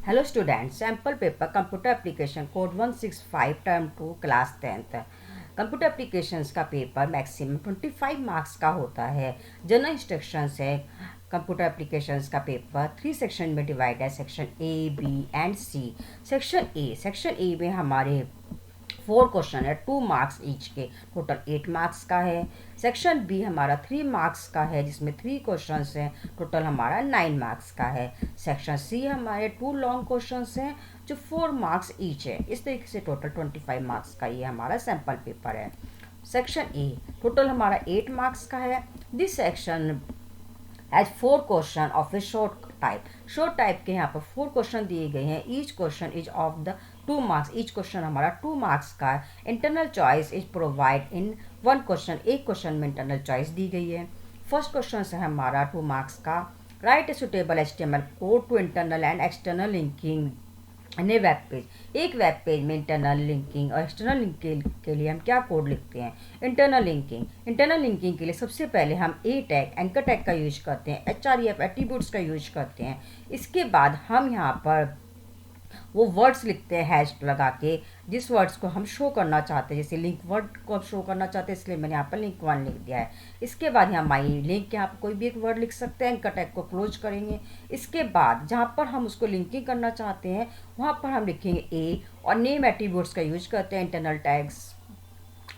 Hello student, sample paper computer application code 165 term 2 class 10th। Computer applications का paper maximum 25 marks का होता है। General instructions है। Computer applications का paper 3 section में डिवाइड है, section A, B and C. Section A में हमारे 4 क्वेश्चन है, 2 मार्क्स ईच के, टोटल 8 मार्क्स का है। सेक्शन बी हमारा 3 मार्क्स का है, जिसमें 3 क्वेश्चन हैं, टोटल हमारा 9 मार्क्स का है। सेक्शन सी हमारे 2 लॉन्ग क्वेश्चन हैं, जो 4 मार्क्स ईच है। इस तरीके से टोटल 25 मार्क्स का ये हमारा सैम्पल पेपर है। सेक्शन ए टोटल हमारा 8 मार्क्स का है। This section has 4 question of a short type के यहाँ पर 4 क्वेश्चन दिए गए हैं। Each question is of the 2 marks. Each question हमारा 2 मार्क्स का है। Internal choice is provide in 1 question. एक क्वेश्चन में इंटरनल चॉइस दी गई है। फर्स्ट क्वेश्चन है हमारा 2 मार्क्स का। Write a suitable HTML code to internal and external linking in a web page. एक वेब पेज में इंटरनल लिंकिंग और एक्सटर्नल लिंकिंग के लिए हम क्या कोड लिखते हैं? इंटरनल लिंकिंग के लिए सबसे पहले हम ए टैग, एंकर टैग का यूज करते हैं, HREF एट्रीब्यूट्स का यूज करते हैं। इसके बाद हम यहाँ पर वो वर्ड्स लिखते हैं हैश लगा के, जिस वर्ड्स को हम शो करना चाहते हैं। जैसे लिंक वर्ड को हम शो करना चाहते हैं, इसलिए मैंने यहाँ पर लिंक 1 लिख दिया है। इसके बाद यहाँ माई लिंक, यहाँ पर कोई भी एक वर्ड लिख सकते हैं। एंकर टैग को क्लोज करेंगे। इसके बाद जहाँ पर हम उसको लिंकिंग करना चाहते हैं, वहाँ पर हम लिखेंगे ए, और नेम एट्रीब्यूट्स का यूज करते हैं इंटरनल टैग्स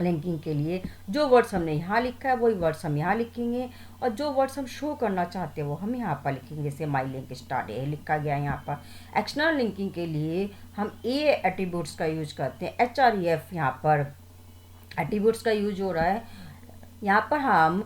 लिंकिंग के लिए। जो वर्ड्स हमने यहाँ लिखा है वही वर्ड्स हम यहाँ लिखेंगे, और जो वर्ड्स हम शो करना चाहते हैं वो हम यहाँ पर लिखेंगे। जैसे माई लिंक स्टार्ट ये लिखा गया है यहाँ पर। एक्सटर्नल लिंकिंग के लिए हम ए एट्रीब्यूट्स का यूज करते हैं। HREF यहाँ पर एट्रीब्यूट्स का यूज हो रहा है। यहाँ पर हम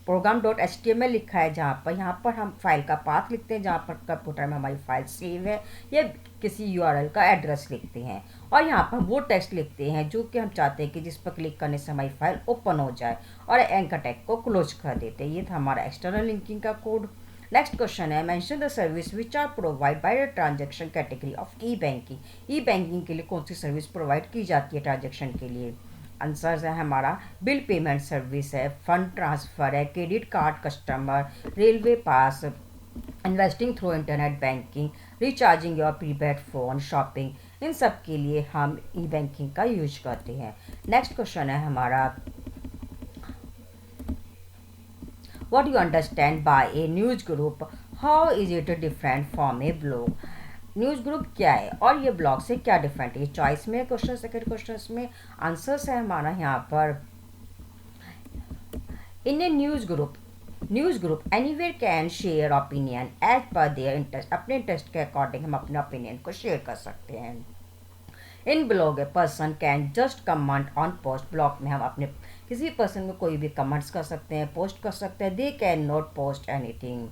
program.html लिखा है, जहाँ पर हम फाइल का पाथ लिखते हैं, जहाँ पर कंप्यूटर में हमारी फाइल सेव है, या किसी URL का एड्रेस लिखते हैं। और यहाँ पर वो टेक्स्ट लिखते हैं जो कि हम चाहते हैं कि जिस पर क्लिक करने से हमारी फाइल ओपन हो जाए, और एंकर टैग को क्लोज कर देते हैं। ये था हमारा एक्सटर्नल लिंकिंग का कोड। नेक्स्ट क्वेश्चन है, mention the service which are provide by the transaction category of e banking. E banking के लिए कौन सी सर्विस प्रोवाइड की जाती है ट्रांजेक्शन के लिए? आंसर है हमारा बिल पेमेंट सर्विस है, फंड ट्रांसफ़र है, credit card customer, railway pass, investing through internet banking, recharging your prepaid phone, shopping. इन सब के लिए हम ई बैंकिंग का यूज करते हैं। नेक्स्ट क्वेश्चन है हमारा, what you understand by A news group, how is it different from A blog. News group क्या है और ये ब्लॉग से क्या डिफरेंट है? चॉइस में क्वेश्चन, सेकंड क्वेश्चन में आंसर्स है हमारा यहाँ पर। In a news group anywhere can share opinion as per their interest. अपने इंटरेस्ट के अकॉर्डिंग हम अपने ओपिनियन को शेयर कर सकते हैं। In blog a person can just comment on post. Blog में हम अपने किसी भी पर्सन में कोई भी कमेंट्स कर सकते हैं, पोस्ट कर सकते हैं। They can not post anything.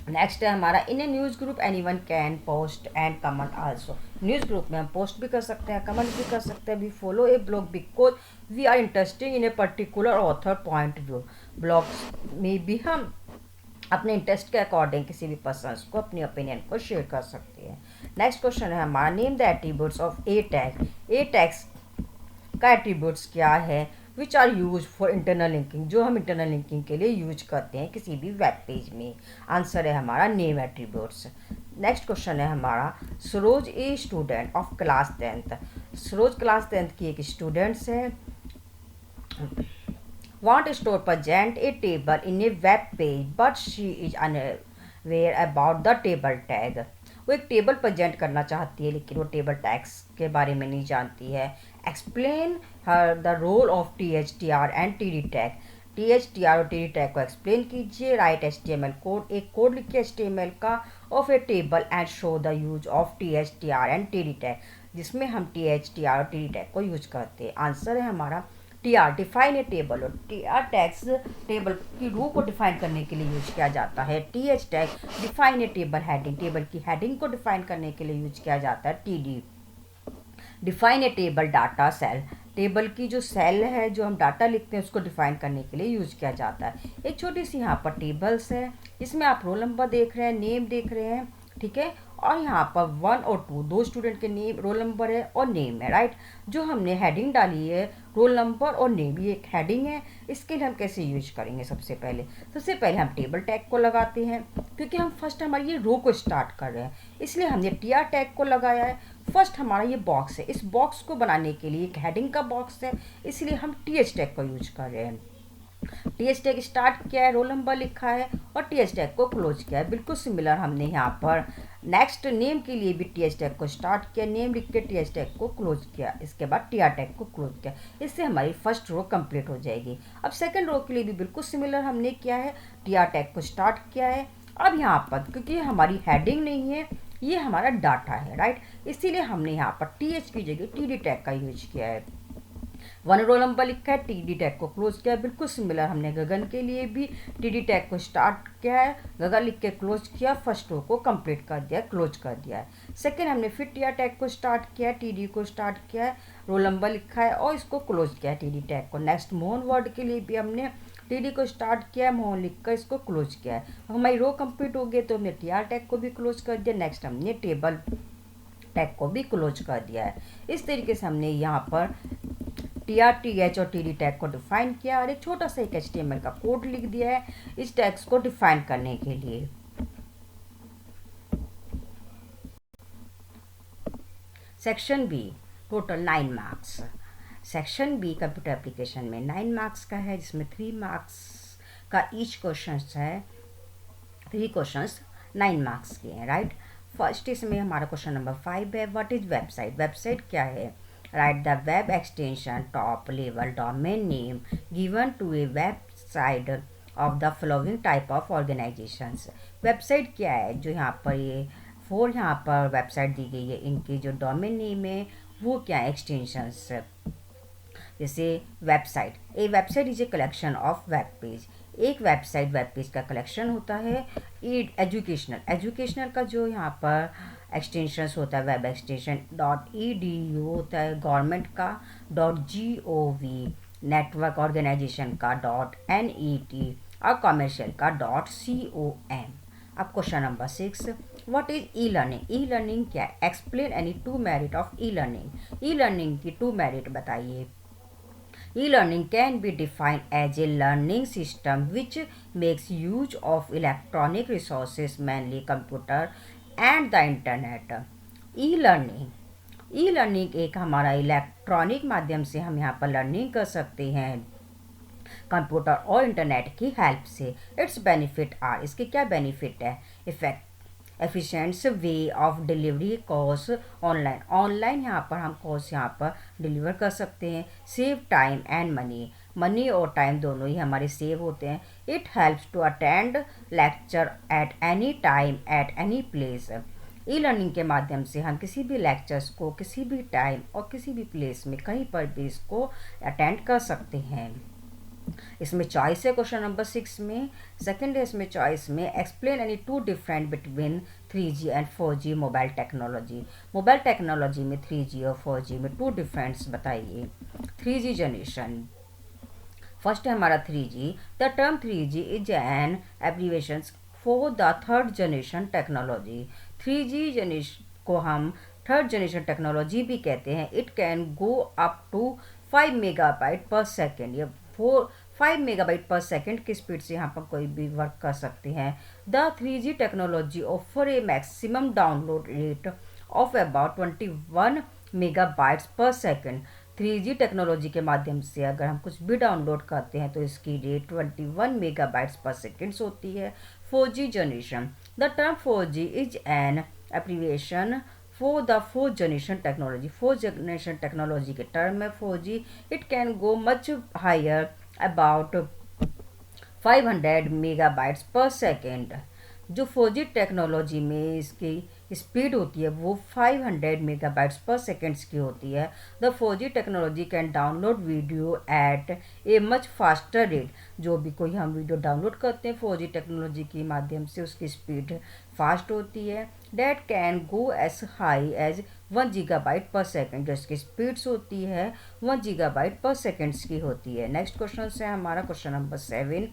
Next है हमारा, in a news group anyone can post and comment also. News group में हम पोस्ट भी कर सकते हैं, कमेंट भी कर सकते हैं। We follow a blog because we are interested in a particular author point view. Blogs में भी हम अपने इंटरेस्ट के अकॉर्डिंग किसी भी पर्सन को अपनी ओपिनियन को शेयर कर सकते हैं। नेक्स्ट क्वेश्चन है हमारा, name the attributes of a tag. A tags का एट्रीब्यूट्स क्या है? Which are use for internal linking, जो हम इंटरनल लिंकिंग के लिए यूज करते हैं किसी भी वेब पेज में। आंसर है हमारा नेम एट्रीब्यूट्स। नेक्स्ट क्वेश्चन है हमारा, Saroj a student of class 10th। Saroj class 10th की एक स्टूडेंट्स है। Want store present A table in a web page but she is unaware about the table tag. वो एक टेबल प्रेजेंट करना चाहती है, लेकिन वो टेबल टैग्स के बारे में नहीं जानती है। एक्सप्लेन हर the role of THTR and TD tag. THTR और TD टैग को एक्सप्लेन कीजिए। राइट HTML कोड, एक कोड लिखिए HTML का of a table and show the use of THTR and TD tag, जिसमें हम THTR और TD टैग को यूज करते हैं। आंसर है हमारा TR, डिफाइन ए टेबल। और TR टैग्स टेबल की रो को डिफाइन करने के लिए यूज किया जाता है। TH tag define a table heading, table की हेडिंग को डिफाइन करने के लिए यूज किया जाता है। TD define a table data cell, table की जो सेल है जो हम डाटा लिखते हैं उसको डिफाइन करने के लिए यूज किया जाता है। एक छोटी सी यहाँ पर टेबल्स है, इसमें आप रोल नंबर देख रहे हैं, नेम देख रहे हैं, ठीक है, और यहाँ पर 1 और 2 दो स्टूडेंट के नेम, रोल नंबर है और नेम है, राइट। जो हमने हेडिंग डाली है रोल नंबर और नेम, ये एक हेडिंग है। इसके लिए हम कैसे यूज करेंगे? सबसे पहले हम टेबल टैग को लगाते हैं, क्योंकि हम फर्स्ट हमारी ये रो को स्टार्ट कर रहे हैं, इसलिए हमने टीआर टैग को लगाया है। फर्स्ट हमारा ये बॉक्स है, इस बॉक्स को बनाने के लिए एक हेडिंग का बॉक्स है, इसलिए हम टीएच टैग को यूज कर रहे हैं। टीएच टैग स्टार्ट किया है, रोल नंबर लिखा है और टीएच टैग को क्लोज किया है। बिल्कुल सिमिलर हमने यहाँ पर नेक्स्ट नेम के लिए भी टीएच टैग को स्टार्ट किया, नेम लिख के टीएच टैग को क्लोज किया, इसके बाद टीआर टैग को क्लोज किया। इससे हमारी फर्स्ट रो कंप्लीट हो जाएगी। अब सेकंड रो के लिए भी बिल्कुल सिमिलर हमने किया है, टीआर टैग को स्टार्ट किया है। अब यहाँ पर क्योंकि हमारी हेडिंग नहीं है, ये हमारा डाटा है, राइट, इसीलिए हमने यहाँ पर टीएच की जगह टीडी टैग का यूज किया है। 1 रोल नंबर लिखा है, टीडी टैग को क्लोज किया है। बिल्कुल सिमिलर हमने गगन के लिए भी टीडी टैग को स्टार्ट किया है, गगन लिख के क्लोज किया, फर्स्ट रो को कंप्लीट कर दिया, क्लोज कर दिया है। सेकंड हमने फिर टीआर टैग को स्टार्ट किया है, टीडी को स्टार्ट किया है, रोल नंबर लिखा है और इसको क्लोज किया है टीडी टैग को। नेक्स्ट मोहन वर्ड के लिए भी हमने टीडी को स्टार्ट किया है, मोहन लिख कर इसको क्लोज किया है। हमारी रो कंप्लीट हो गई तो हमने टीआर टैग को भी क्लोज कर दिया। नेक्स्ट हमने टेबल टैग को भी क्लोज कर दिया है। इस तरीके से हमने यहाँ पर टीआर, टीएच और टीडी टैग को डिफाइन किया और एक छोटा सा एक एचटीएमएल का कोड लिख दिया है इस टैग्स को डिफाइन करने के लिए। Section B total 9 marks. Section B computer application में 9 मार्क्स का है, जिसमें 3 मार्क्स का ईच क्वेश्चन है। 3 क्वेश्चंस 9 मार्क्स के हैं, राइट। फर्स्ट इसमें हमारा क्वेश्चन नंबर 5 है, व्हाट इज वेबसाइट? वेबसाइट क्या है? Write the web extension top level domain name given to a website of the following type of organizations। Website क्या है? जो यहाँ पर ये 4 यहाँ पर वेबसाइट दी गई है, इनकी जो डोमेन नेम है वो क्या है? एक्सटेंशंस। जैसे website, A website is a collection of web page. एक वेब पेज का कलेक्शन होता है। एजुकेशनल का जो यहाँ पर एक्सटेंशंस होता है, वेब एक्सटेंशन .edu होता है, गवर्नमेंट का .gov, नेटवर्क ऑर्गेनाइजेशन का .net और कॉमर्शियल का .com। अब question number 6, what is e learning? E learning क्या है? Explain any 2 merit of e learning. E learning की 2 मेरिट बताइए। E-learning can be defined as a learning system which makes use of electronic resources, mainly computer and the internet। E-learning एक हमारा electronic माध्यम से हम यहाँ पर लर्निंग कर सकते हैं कंप्यूटर और इंटरनेट की हेल्प से। इट्स बेनिफिट आर, इसके क्या बेनिफिट है? Efficient way of delivery course online यहाँ पर हम कोर्स यहाँ पर डिलीवर कर सकते हैं। सेव टाइम एंड मनी और टाइम दोनों ही हमारे सेव होते हैं। It helps to attend lecture at any time at any place. E learning के माध्यम से हम किसी भी लेक्चर्स को किसी भी टाइम और किसी भी प्लेस में कहीं पर भी इसको अटेंड कर सकते हैं। इसमें चॉइस है क्वेश्चन नंबर 6 में। सेकंड है इसमें चॉइस में, explain any 2 different between 3G and 4G mobile technology. Mobile technology में 3G और 4G में 2 डिफरेंस बताइए। 3G जनरेशन, फर्स्ट है हमारा 3G। The term 3G is an abbreviation for the third generation technology. 3G generation को हम third generation technology भी कहते हैं। It can go up to 5 megabyte per second. ये 5 मेगाबाइट पर सेकेंड की speed से यहाँ पर कोई भी वर्क कर सकते हैं। The 3G technology offer A maximum download rate of about 21 megabytes per second. 3G technology के माध्यम से अगर हम कुछ भी डाउनलोड करते हैं तो इसकी रेट 21 मेगाबाइट्स पर सेकेंड होती है। 4G generation, the term 4G is an abbreviation for the 4th generation technology. 4th generation technology के टर्म है 4G। It can go much higher about 500 megabytes per second. जो 4G technology में इसकी speed होती है वो 500 मेगाबाइट्स पर seconds की होती है। The 4G technology can download video at a much faster rate. जो भी कोई हम वीडियो डाउनलोड करते हैं 4G टेक्नोलॉजी के माध्यम से उसकी स्पीड फास्ट होती है। That can go as high as 1 gigabyte per second. जो इसकी स्पीड्स होती है 1 गीगाबाइट पर सेकेंड्स की होती है। नेक्स्ट क्वेश्चन है हमारा question number 7।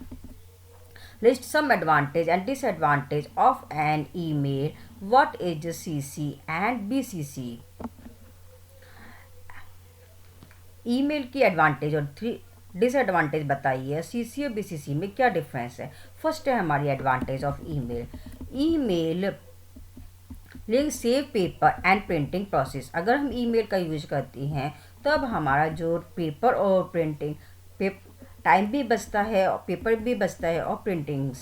List some advantage and disadvantage of an email. What is CC and BCC? Email की एडवांटेज और डिसएडवांटेज बताइए। सीसी और बीसीसी में क्या डिफरेंस है। फर्स्ट है हमारी advantage of email. Email link save paper and printing process. अगर हम ईमेल का यूज करते हैं तब हमारा जो पेपर और प्रिंटिंग टाइम भी बचता है और पेपर भी बचता है और प्रिंटिंग्स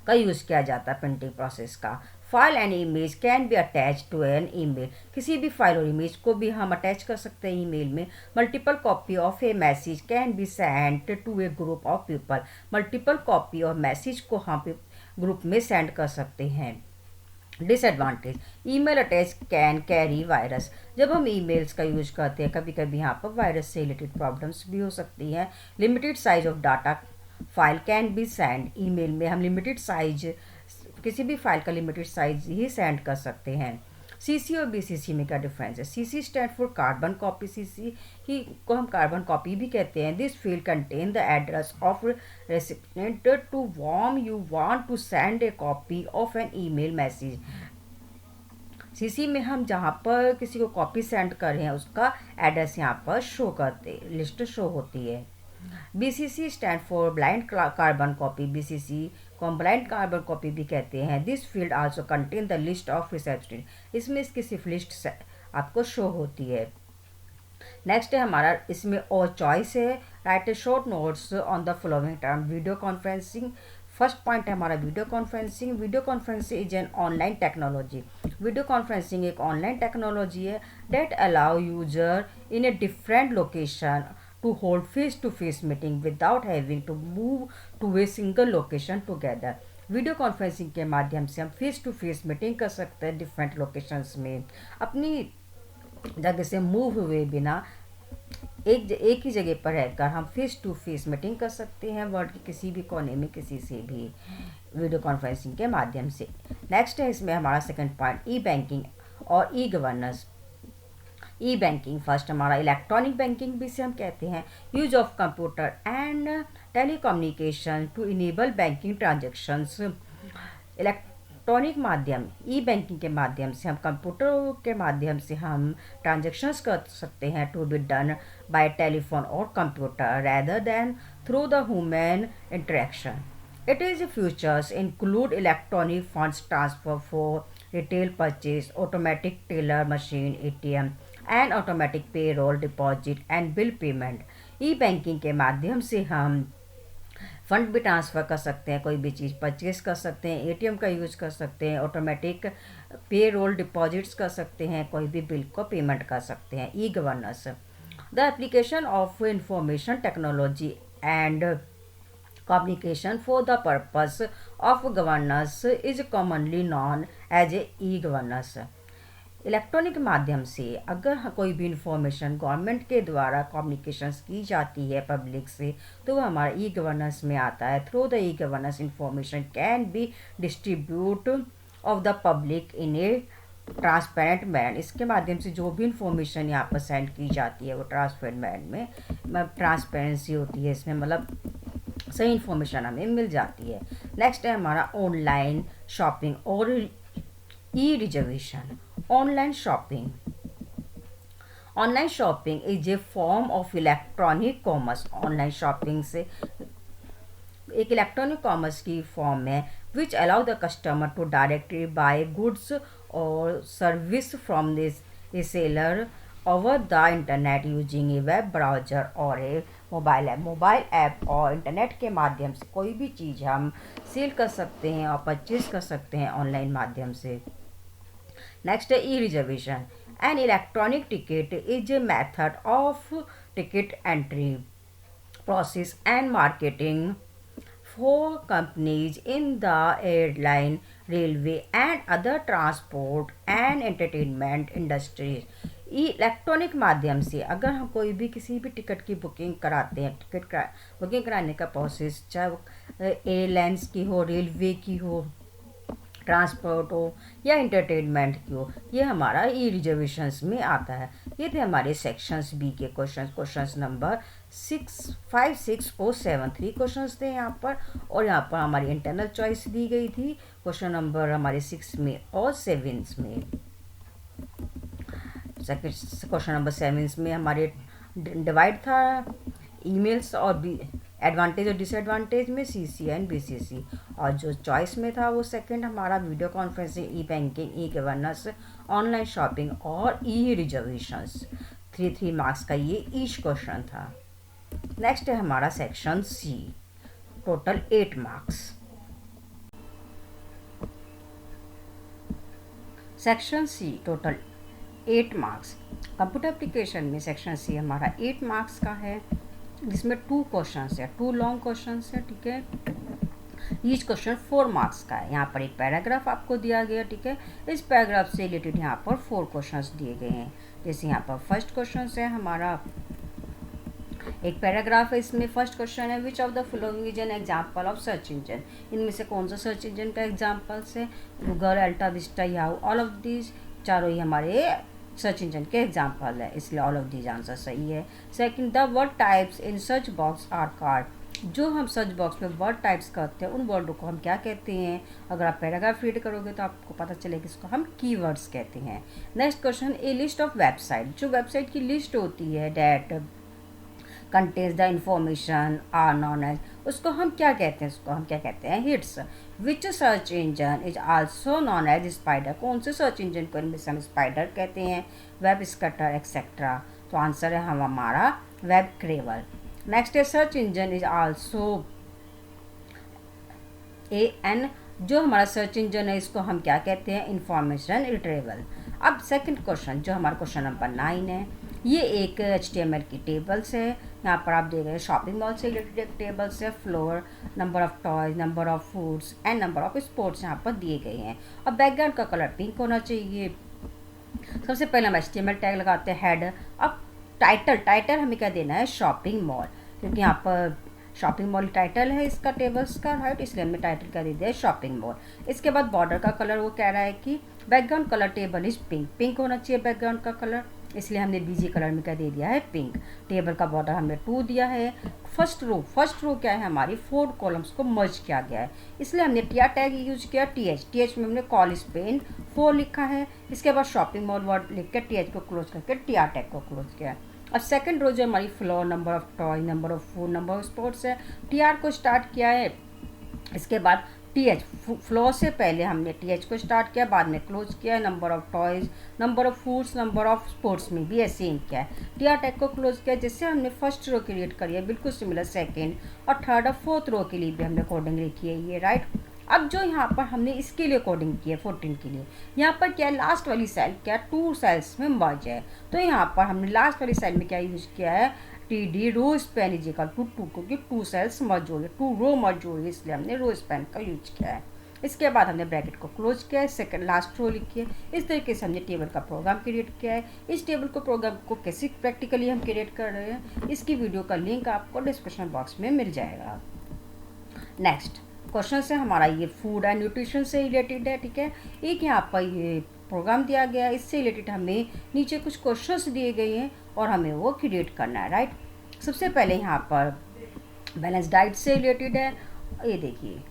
का यूज़ किया जाता है प्रिंटिंग प्रोसेस का। File and image can be attach to an email. किसी भी फाइल और इमेज को भी हम अटैच कर सकते हैं ईमेल में। Multiple copy of a message can be send to a group of people. Multiple copy और मैसेज को हम ग्रुप में सेंड कर सकते हैं। Disadvantage, email attach can carry virus. जब हम ईमेल्स का यूज करते हैं कभी कभी यहाँ पर वायरस से रिलेटेड प्रॉब्लम्स भी हो सकती हैं। Limited size of data file can be send. Email में हम लिमिटेड साइज, किसी भी फाइल का लिमिटेड साइज ही सेंड कर सकते हैं। सीसी और बीसीसी में क्या डिफरेंस है। CC stand for carbon copy. CC को हम कार्बन कॉपी भी कहते हैं। This field contain the address of recipient to whom you want to send a copy of an email message। CC में हम जहाँ पर किसी को कॉपी सेंड कर रहे हैं उसका एड्रेस यहाँ पर शो करते, लिस्ट शो होती है। BCC stand for blind carbon copy. BCC को हम ब्लाइंड कार्बन कॉपी भी कहते हैं। This field also contain the list of receptionist. इसमें इसकी सिर्फ लिस्ट आपको शो होती है। नेक्स्ट है हमारा इसमें और चॉइस है। Write a short notes on the following term. Video conferencing. First point है हमारा video conferencing. Video conferencing is an online technology. Video conferencing एक ऑनलाइन टेक्नोलॉजी है that allow user in a different location to hold face-to-face meeting without having to move to a single location together। Video conferencing के माध्यम से हम face to face meeting कर सकते हैं different locations में, अपनी जगह से मूव हुए बिना एक ही जगह पर रहकर हम फेस टू फेस मीटिंग कर सकते हैं वर्ल्ड के किसी भी कोने में किसी से भी वीडियो कॉन्फ्रेंसिंग के माध्यम से। नेक्स्ट है इसमें हमारा सेकंड पॉइंट ई बैंकिंग और e governance. E banking first हमारा इलेक्ट्रॉनिक बैंकिंग भी से हम कहते हैं। Use of computer and telecommunication to enable banking transactions. Electronic माध्यम ई बैंकिंग के माध्यम से हम कंप्यूटर के माध्यम से हम ट्रांजेक्शन्स कर सकते हैं to be done by telephone और computer rather than through the human interaction. It is features include electronic funds transfer for retail purchase, automatic teller machine ATM and automatic payroll deposit and bill payment. E banking के माध्यम से हम fund भी transfer कर सकते हैं, कोई भी चीज़ परचेज कर सकते हैं, एटीएम का यूज़ कर सकते हैं, ऑटोमेटिक पेरोल डिपॉजिट्स कर सकते हैं, कोई भी बिल को पेमेंट कर सकते हैं। E governance, the application of information technology and communication for the purpose of governance is commonly known as e-governance। Electronic माध्यम से अगर कोई भी इंफॉर्मेशन गवर्नमेंट के द्वारा कम्युनिकेशंस की जाती है पब्लिक से तो वह हमारा ई गवर्नेंस में आता है। Through the e governance information can be distribute of the public in A transparent man. इसके माध्यम से जो भी इंफॉर्मेशन यहाँ पर सेंड की जाती है वो ट्रांसपेरेंट मैन में ट्रांसपेरेंसी होती है, इसमें मतलब सही इन्फॉर्मेशन हमें मिल जाती है। नेक्स्ट है हमारा ऑनलाइन शॉपिंग और e reservation. Online shopping, online shopping is a form of electronic commerce. Online shopping से एक इलेक्ट्रॉनिक कॉमर्स की फॉर्म है which allow the customer to directly buy goods और service from this a seller over the internet using a web browser और a mobile app. Mobile app और internet के माध्यम से कोई भी चीज़ हम सेल कर सकते हैं और परचेज कर सकते हैं ऑनलाइन माध्यम से। नेक्स्ट है e reservation. An electronic ticket is a method of ticket entry process and marketing for companies in the airline, railway and other transport and entertainment industries। Electronic माध्यम से अगर हम कोई भी किसी भी टिकट की बुकिंग कराते हैं, बुकिंग कराने का प्रोसेस चाहे एयरलाइंस की हो, रेलवे की हो, ट्रांसपोर्ट हो या इंटरटेनमेंट की हो, ये हमारा ई रिजर्वेशंस में आता है। ये थे हमारे सेक्शंस बी के क्वेश्चंस नंबर 3 क्वेश्चंस थे यहाँ पर, और यहाँ पर हमारी इंटरनल चॉइस दी गई थी क्वेश्चन नंबर हमारे 6 में और 7 में। सेकंड क्वेश्चन नंबर 7 में हमारे डिवाइड था ईमेल्स और एडवांटेज और डिसएडवांटेज में CC एंड BCC, और जो चॉइस में था वो सेकंड हमारा video conferencing, e banking, e governance, online shopping और ई रिजर्वेशंस। 3 मार्क्स का ये ईच क्वेश्चन था। नेक्स्ट है हमारा section C, total 8 marks. Section C total 8 marks. Computer application में सेक्शन C हमारा 8 मार्क्स का है, जिसमें 2 क्वेश्चंस है, 2 लॉन्ग क्वेश्चंस है, ठीक है। ईच क्वेश्चन 4 मार्क्स का है। यहाँ पर एक पैराग्राफ आपको दिया गया, ठीक है। इस पैराग्राफ से रिलेटेड यहाँ पर 4 क्वेश्चंस दिए गए हैं। जैसे यहाँ पर फर्स्ट क्वेश्चन है हमारा, एक पैराग्राफ है, इसमें फर्स्ट क्वेश्चन है which of the following is an example of search engine. इनमें से कौन सा सर्च इंजन का एग्जाम्पल्स है? Google, AltaVista, Yahoo, all of these चारों ही हमारे सर्च इंजन के एग्जाम्पल है, इसलिए ऑल ऑफ दीज आंसर सही है। Second, the word types in search box are called. जो हम सर्च बॉक्स में वर्ड टाइप्स करते हैं उन वर्डों को हम क्या कहते हैं? अगर आप पैराग्राफ रीड करोगे तो आपको पता चलेगा इसको हम कीवर्ड्स कहते हैं। Next question, a list of website. जो वेबसाइट की लिस्ट होती है that contains the information are known as, उसको हम क्या कहते हैं? उसको हम क्या कहते हैं? Hits. Which search engine is also known as spider. कौन से सर्च इंजन को इनमें से हम स्पाइडर कहते हैं? Web scutter etcetera. तो आंसर है हमारा वेब क्रेवल। नेक्स्ट है search engine is also an. जो हमारा सर्च इंजन है इसको हम क्या कहते हैं? Information retrieval. अब सेकंड क्वेश्चन जो हमारा क्वेश्चन नंबर 9 है, ये एक HTML की टेबल्स है। यहाँ पर आप देख रहे हैं शॉपिंग मॉल से रिलेटेड टेबल्स है। Floor, number of toys, number of foods and number of sports यहाँ पर दिए गए हैं। और बैकग्राउंड का कलर पिंक होना चाहिए। सबसे पहले हम HTML टैग लगाते हैं हेड। अब टाइटल हमें क्या देना है? शॉपिंग मॉल, क्योंकि यहाँ पर शॉपिंग मॉल टाइटल है इसका टेबल्स का, राइट, इसलिए हमने टाइटल का दे दिया शॉपिंग मॉल। इसके बाद बॉर्डर का कलर वो कह रहा है कि background colour table is pink, pink होना चाहिए बैकग्राउंड का कलर, इसलिए हमने बीजी कलर में क्या दे दिया है? पिंक। टेबल का बॉर्डर हमने 2 दिया है। फर्स्ट रो क्या है हमारी? 4 कॉलम्स को मर्ज किया गया है, इसलिए हमने टीआर टैग यूज किया। टीएच में हमने कॉल स्पेन 4 लिखा है। इसके बाद शॉपिंग मॉल वर्ड लिख के टीएच को क्लोज करके टीआर टैग को क्लोज किया। अब सेकंड रो जो हमारी floor, number of toy, number of food, number of sports है, टीआर को स्टार्ट किया है। इसके बाद टीएच, फ्लोर से पहले हमने टीएच को स्टार्ट किया, बाद में क्लोज किया है। Number of toys, number of foods, number of sports में भी ऐसे ही किया है। टीआर टैग को क्लोज किया, जिससे हमने फर्स्ट रो क्रिएट करी है बिल्कुल सिमिलर सेकंड और थर्ड और फोर्थ रो के लिए भी हमने कोडिंग लिखी है ये, राइट। अब जो यहाँ पर हमने इसके लिए कोडिंग की है 14 के लिए, यहाँ पर क्या है? लास्ट वाली सेल क्या 2 सेल्स में मर्ज है, तो यहाँ पर हमने लास्ट वाली सेल में क्या यूज किया है? TD row span is equal to 2, क्योंकि 2 सेल्स मर्ज हो रही है, 2 रो मर्ज हो रही है, इसलिए हमने रो स्पैन का यूज किया है। इसके बाद हमने ब्रैकेट को क्लोज किया है, सेकंड लास्ट रो लिखी है। इस तरीके से हमने टेबल का प्रोग्राम क्रिएट किया है। इस टेबल को प्रोग्राम को कैसे प्रैक्टिकली हम क्रिएट कर रहे हैं, इसकी वीडियो का लिंक आपको डिस्क्रिप्शन बॉक्स में मिल जाएगा। नेक्स्ट क्वेश्चन से हमारा ये फूड एंड न्यूट्रिशन से रिलेटेड है, ठीक है। एक यहाँ पर ये प्रोग्राम दिया गया है, इससे रिलेटेड हमें नीचे कुछ क्वेश्चंस दिए गए हैं और हमें वो क्रिएट करना है, राइट। सबसे पहले यहाँ पर बैलेंस डाइट से रिलेटेड है, ये देखिए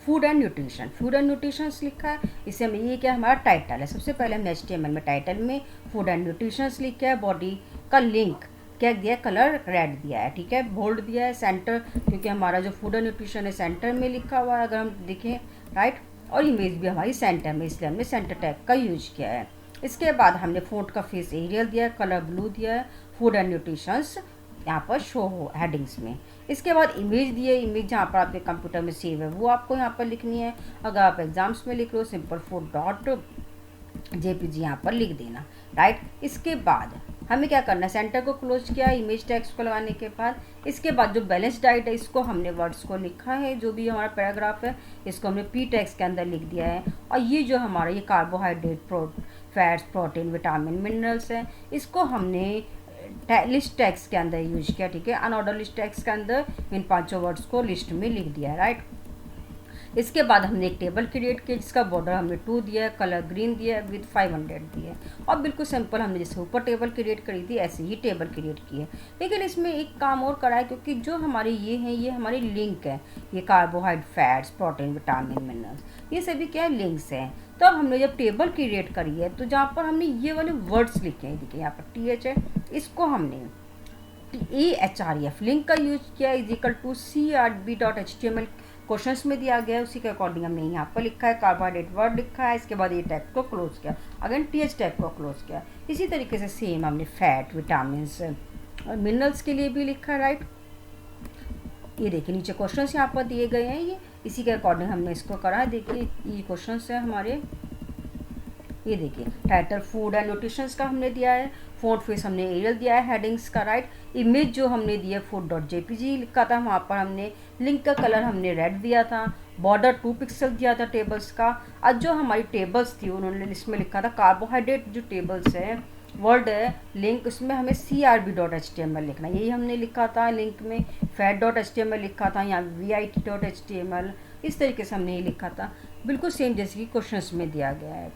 फूड एंड न्यूट्रिशन लिखा है। इसे में ये क्या हमारा टाइटल है। सबसे पहले हमने HTML में टाइटल में फूड एंड न्यूट्रिशन लिखा है। बॉडी का लिंक क्या दिया है? कलर रेड दिया है, ठीक है, बोल्ड दिया है। सेंटर, क्योंकि हमारा जो फूड एंड न्यूट्रिशन है सेंटर में लिखा हुआ है अगर हम देखें, राइट। और इमेज भी हमारी सेंटर में, इसलिए हमने सेंटर टैग का यूज किया है। इसके बाद हमने फ़ॉन्ट का फेस एरियल दिया है, कलर ब्लू दिया है। फूड एंड न्यूट्रिशंस यहाँ पर शो हो हेडिंग्स में। इसके बाद इमेज दिए, इमेज जहाँ पर आपके कंप्यूटर में सेव है वो आपको यहाँ पर लिखनी है। अगर आप एग्जाम्स में लिख रहे हो सिंपल फूड डॉट JPG यहाँ पर लिख देना, राइट। इसके बाद हमें क्या करना है? सेंटर को क्लोज किया इमेज टैग्स को लगाने के बाद। इसके बाद जो बैलेंस डाइट है इसको हमने वर्ड्स को लिखा है, जो भी हमारा पैराग्राफ है इसको हमने P टैग्स के अंदर लिख दिया है। और ये जो हमारा ये carbohydrate, fats, protein, vitamin, minerals है, इसको हमने लिस्ट टैग्स के अंदर यूज किया, ठीक है। अनऑर्डर लिस्ट टैग्स के अंदर इन 5 वर्ड्स को लिस्ट में लिख दिया, राइट। इसके बाद हमने एक टेबल क्रिएट किया जिसका बॉर्डर हमने 2 दिया है, कलर ग्रीन दिया है, विथ 500 दिया है। और बिल्कुल सिंपल हमने जैसे ऊपर टेबल क्रिएट करी थी ऐसे ही टेबल क्रिएट की है। लेकिन इसमें एक काम और करा है, क्योंकि जो हमारे ये हैं ये हमारी लिंक है, ये carbohydrate, fats, protein, vitamin, minerals, ये सभी क्या है, लिंक्स हैं। तो अब हमने जब टेबल क्रिएट करी है तो जहाँ पर हमने ये वाले वर्ड्स लिखे हैं, देखिए यहाँ पर TH है, इसको हमने AHREF लिंक का यूज किया is equal to CRB.HTML questions में दिया गया है, उसी के अकॉर्डिंग हमने यहाँ पर लिखा है, कार्बोहाइड्रेट वर्ड लिखा है, इसके बाद ये टैग को क्लोज किया, अगेन TH टैग को क्लोज किया। इसी तरीके से सेम हमने फैट, विटामिन और मिनरल्स के लिए भी लिखा है, राइट। ये देखिए नीचे क्वेश्चंस यहाँ पर दिए गए हैं, ये इसी के अकॉर्डिंग हमने इसको करा है। देखिए ये क्वेश्चंस है हमारे, ये देखिए टाइटल फूड एंड न्यूट्रिशंस का हमने दिया है, फॉन्ट फेस हमने एरियल दिया है, हेडिंग्स का, राइट। इमेज जो हमने दिया food.jpg लिखा था, वहाँ पर हमने लिंक का कलर हमने रेड दिया था, बॉर्डर 2 पिक्सल दिया था टेबल्स का। आज जो हमारी टेबल्स थी उन्होंने इसमें लिखा था कार्बोहाइड्रेट जो टेबल्स है वर्ड है लिंक, उसमें हमें CRB.HTML लिखना, यही हमने लिखा था लिंक में। fat.html लिखा था, यहाँ vit.html, इस तरीके से हमने ये लिखा था, बिल्कुल सेम जैसे कि क्वेश्चंस में दिया गया है।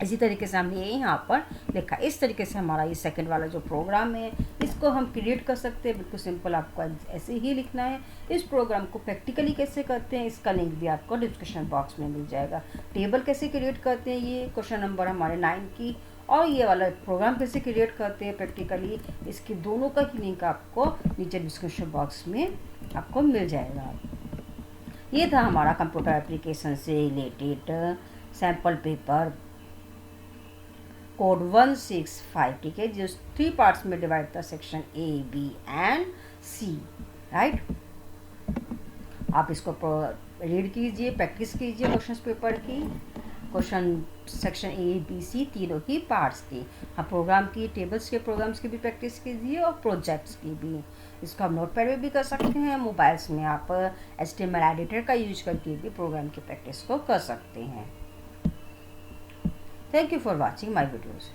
इसी तरीके से हमने ये यहाँ पर लिखा। इस तरीके से हमारा ये सेकंड वाला जो प्रोग्राम है इसको हम क्रिएट कर सकते हैं, बिल्कुल सिंपल, आपको ऐसे ही लिखना है। इस प्रोग्राम को प्रैक्टिकली कैसे करते हैं इसका लिंक भी आपको डिस्क्रिप्शन बॉक्स में मिल जाएगा। टेबल कैसे क्रिएट करते हैं, ये क्वेश्चन नंबर हमारे 9 की, और ये वाला प्रोग्राम कैसे क्रिएट करते हैं प्रैक्टिकली, इसकी दोनों का ही लिंक आपको नीचे डिस्क्रिप्शन बॉक्स में आपको मिल जाएगा। ये था हमारा कंप्यूटर एप्लीकेशन से रिलेटेड सैम्पल पेपर कोड 165, ठीक है, जो 3 पार्ट्स में डिवाइड था, section A, B and C, right. आप इसको रीड कीजिए, प्रैक्टिस कीजिए क्वेश्चन पेपर की, question section A, B, C तीनों ही पार्ट्स की। आप प्रोग्राम की, टेबल्स के प्रोग्राम्स की भी प्रैक्टिस कीजिए और प्रोजेक्ट्स की भी। इसको आप नोटपैड में भी कर सकते हैं, मोबाइल्स में आप HTML एडिटर का यूज करके भी प्रोग्राम की प्रैक्टिस को कर सकते हैं। Thank you for watching my videos.